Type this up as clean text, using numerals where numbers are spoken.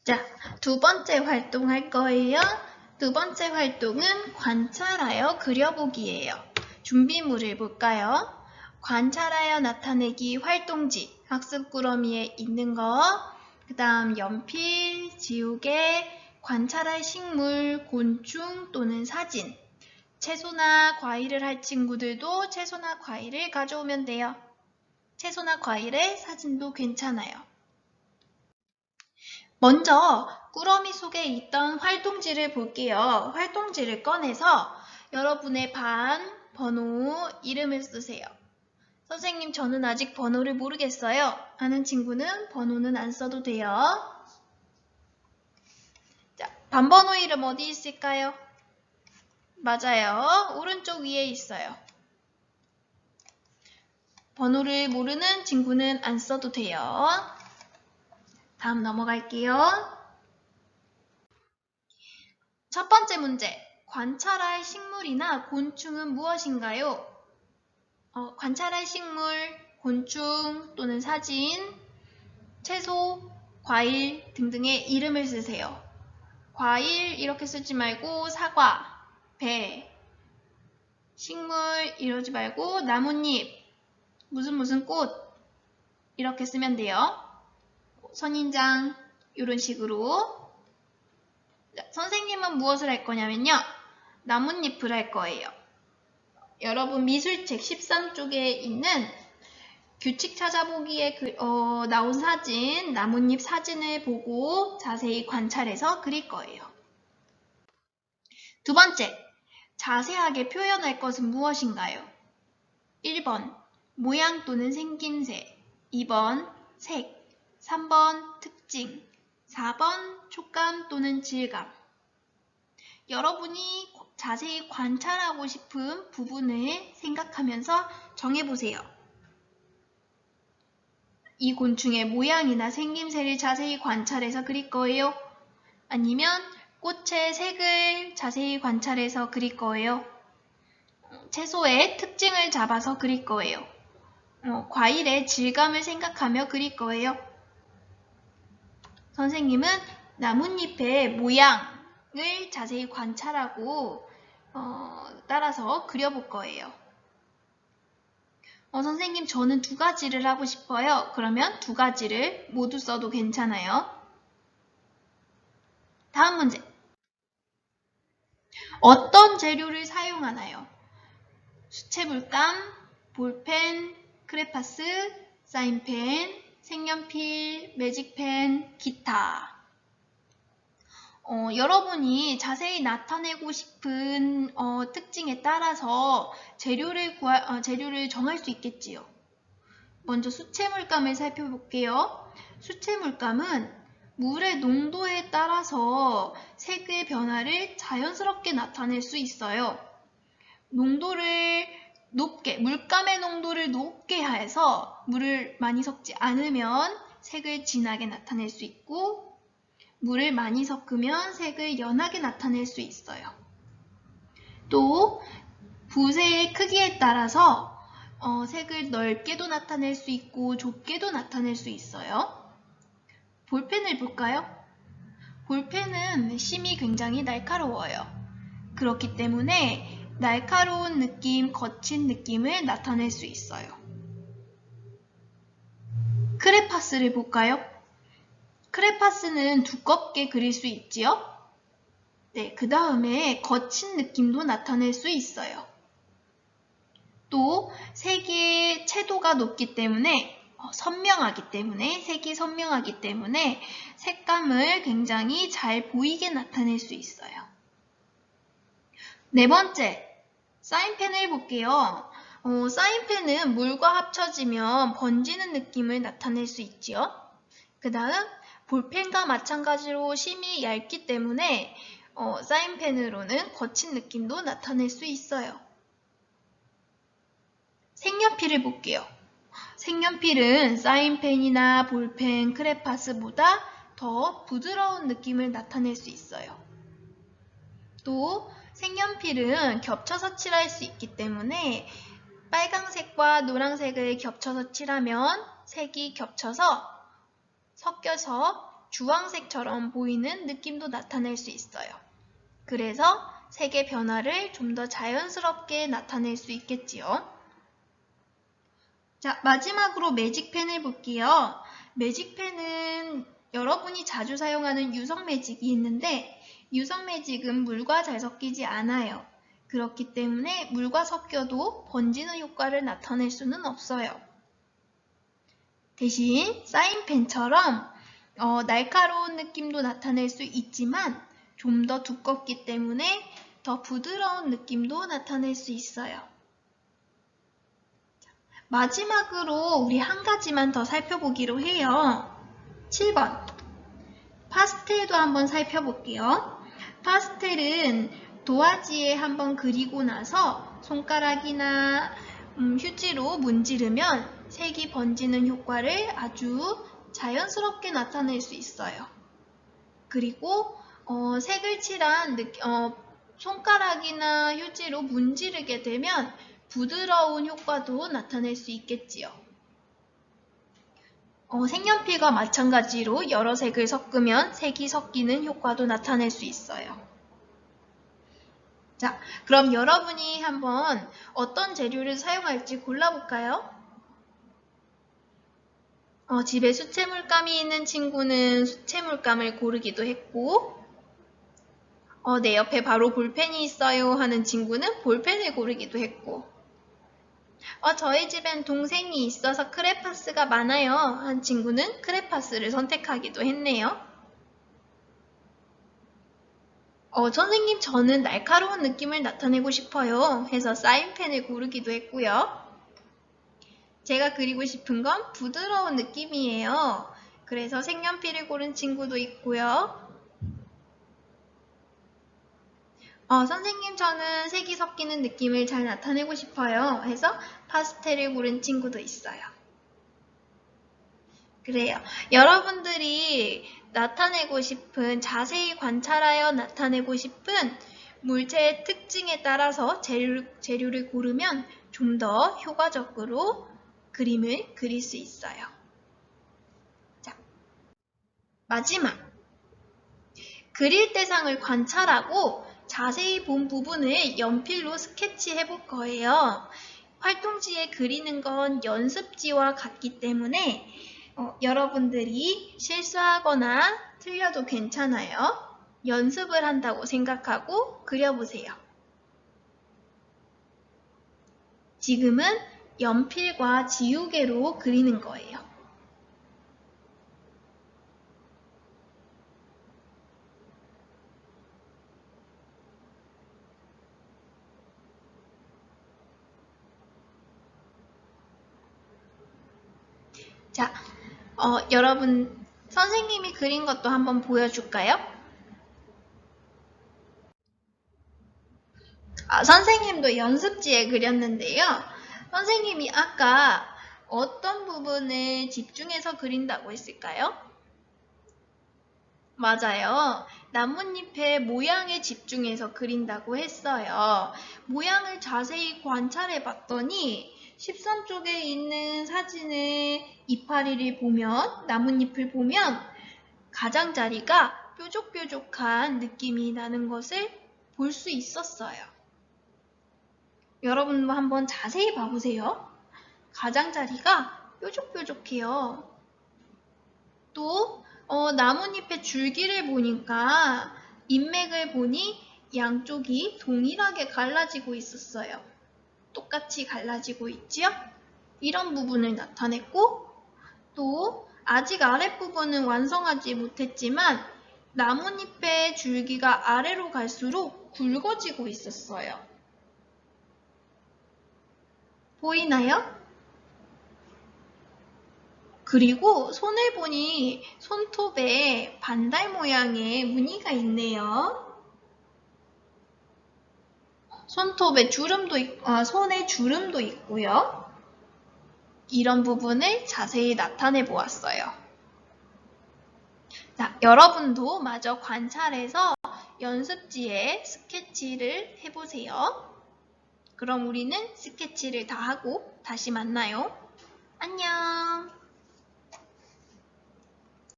자, 두 번째 활동할 거예요. 두 번째 활동은 관찰하여 그려보기예요. 준비물을 볼까요? 관찰하여 나타내기 활동지, 학습 꾸러미에 있는 거, 그 다음 연필, 지우개, 관찰할 식물, 곤충 또는 사진. 채소나 과일을 할 친구들도 채소나 과일을 가져오면 돼요. 채소나 과일의 사진도 괜찮아요. 먼저 꾸러미 속에 있던 활동지를 볼게요. 활동지를 꺼내서 여러분의 반, 번호, 이름을 쓰세요. 선생님, 저는 아직 번호를 모르겠어요. 하는 친구는 번호는 안 써도 돼요. 자, 반번호 이름 어디 있을까요? 맞아요. 오른쪽 위에 있어요. 번호를 모르는 친구는 안 써도 돼요. 다음 넘어갈게요. 첫 번째 문제. 관찰할 식물이나 곤충은 무엇인가요? 관찰할 식물, 곤충 또는 사진, 채소, 과일 등등의 이름을 쓰세요. 과일 이렇게 쓰지 말고 사과, 배, 식물 이러지 말고 나뭇잎, 무슨 꽃 이렇게 쓰면 돼요. 선인장 이런 식으로. 자, 선생님은 무엇을 할 거냐면요. 나뭇잎을 할 거예요. 여러분 미술책 13쪽에 있는 규칙 찾아보기에 나온 사진, 나뭇잎 사진을 보고 자세히 관찰해서 그릴 거예요. 두 번째, 자세하게 표현할 것은 무엇인가요? 1번, 모양 또는 생김새, 2번, 색, 3번, 특징, 4번, 촉감 또는 질감. 여러분이 자세히 관찰하고 싶은 부분을 생각하면서 정해보세요. 이 곤충의 모양이나 생김새를 자세히 관찰해서 그릴 거예요? 아니면 꽃의 색을 자세히 관찰해서 그릴 거예요? 채소의 특징을 잡아서 그릴 거예요? 과일의 질감을 생각하며 그릴 거예요? 선생님은 나뭇잎의 모양을 자세히 관찰하고 따라서 그려볼 거예요. 선생님, 저는 두 가지를 하고 싶어요. 그러면 두 가지를 모두 써도 괜찮아요. 다음 문제. 어떤 재료를 사용하나요? 수채물감, 볼펜, 크레파스, 사인펜, 색연필, 매직펜, 기타. 여러분이 자세히 나타내고 싶은 특징에 따라서 재료를 정할 수 있겠지요. 먼저 수채물감을 살펴볼게요. 수채물감은 물의 농도에 따라서 색의 변화를 자연스럽게 나타낼 수 있어요. 물감의 농도를 높게 해서 물을 많이 섞지 않으면 색을 진하게 나타낼 수 있고, 물을 많이 섞으면 색을 연하게 나타낼 수 있어요. 또 붓의 크기에 따라서 색을 넓게도 나타낼 수 있고 좁게도 나타낼 수 있어요. 볼펜을 볼까요? 볼펜은 심이 굉장히 날카로워요. 그렇기 때문에 날카로운 느낌, 거친 느낌을 나타낼 수 있어요. 크레파스를 볼까요? 크레파스는 두껍게 그릴 수 있지요? 네, 그 다음에 거친 느낌도 나타낼 수 있어요. 또 색의 채도가 높기 때문에 색이 선명하기 때문에 색감을 굉장히 잘 보이게 나타낼 수 있어요. 네 번째, 사인펜을 볼게요. 사인펜은 물과 합쳐지면 번지는 느낌을 나타낼 수 있지요. 그 다음 볼펜과 마찬가지로 심이 얇기 때문에 사인펜으로는 거친 느낌도 나타낼 수 있어요. 색연필을 볼게요. 색연필은 사인펜이나 볼펜, 크레파스보다 더 부드러운 느낌을 나타낼 수 있어요. 또 색연필은 겹쳐서 칠할 수 있기 때문에 빨강색과 노란색을 겹쳐서 칠하면 색이 섞여서 주황색처럼 보이는 느낌도 나타낼 수 있어요. 그래서 색의 변화를 좀 더 자연스럽게 나타낼 수 있겠지요. 자, 마지막으로 매직펜을 볼게요. 매직펜은 여러분이 자주 사용하는 유성 매직이 있는데 유성 매직은 물과 잘 섞이지 않아요. 그렇기 때문에 물과 섞여도 번지는 효과를 나타낼 수는 없어요. 대신 사인펜처럼 날카로운 느낌도 나타낼 수 있지만 좀 더 두껍기 때문에 더 부드러운 느낌도 나타낼 수 있어요. 마지막으로 우리 한 가지만 더 살펴보기로 해요. 7번 파스텔도 한번 살펴볼게요. 파스텔은 도화지에 한번 그리고 나서 손가락이나 휴지로 문지르면 색이 번지는 효과를 아주 자연스럽게 나타낼 수 있어요. 그리고 색을 칠한 손가락이나 휴지로 문지르게 되면 부드러운 효과도 나타낼 수 있겠지요. 색연필과 마찬가지로 여러 색을 섞으면 색이 섞이는 효과도 나타낼 수 있어요. 자, 그럼 여러분이 한번 어떤 재료를 사용할지 골라볼까요? 집에 수채물감이 있는 친구는 수채물감을 고르기도 했고 내 옆에 바로 볼펜이 있어요 하는 친구는 볼펜을 고르기도 했고 저희 집엔 동생이 있어서 크레파스가 많아요 한 친구는 크레파스를 선택하기도 했네요. 선생님 저는 날카로운 느낌을 나타내고 싶어요 해서 사인펜을 고르기도 했고요. 제가 그리고 싶은 건 부드러운 느낌이에요. 그래서 색연필을 고른 친구도 있고요. 선생님 저는 색이 섞이는 느낌을 잘 나타내고 싶어요 해서 파스텔을 고른 친구도 있어요. 그래요. 여러분들이 나타내고 싶은, 자세히 관찰하여 나타내고 싶은 물체의 특징에 따라서 재료를 고르면 좀 더 효과적으로 그림을 그릴 수 있어요. 자, 마지막. 그릴 대상을 관찰하고 자세히 본 부분을 연필로 스케치해 볼 거예요. 활동지에 그리는 건 연습지와 같기 때문에 여러분들이 실수하거나 틀려도 괜찮아요. 연습을 한다고 생각하고 그려보세요. 지금은 연필과 지우개로 그리는 거예요. 자, 여러분 선생님이 그린 것도 한번 보여줄까요? 선생님도 연습지에 그렸는데요. 선생님이 아까 어떤 부분을 집중해서 그린다고 했을까요? 맞아요. 나뭇잎의 모양에 집중해서 그린다고 했어요. 모양을 자세히 관찰해 봤더니 13쪽에 있는 사진의 이파리를 보면, 나뭇잎을 보면 가장자리가 뾰족뾰족한 느낌이 나는 것을 볼 수 있었어요. 여러분도 한번 자세히 봐보세요. 가장자리가 뾰족뾰족해요. 또 나뭇잎의 줄기를 보니까 잎맥을 보니 양쪽이 동일하게 갈라지고 있었어요. 똑같이 갈라지고 있지요? 이런 부분을 나타냈고 또 아직 아랫부분은 완성하지 못했지만 나뭇잎의 줄기가 아래로 갈수록 굵어지고 있었어요. 보이나요? 그리고 손을 보니 손톱에 반달 모양의 무늬가 있네요. 손에 주름도 있고요. 이런 부분을 자세히 나타내 보았어요. 자, 여러분도 마저 관찰해서 연습지에 스케치를 해보세요. 그럼 우리는 스케치를 다 하고 다시 만나요. 안녕.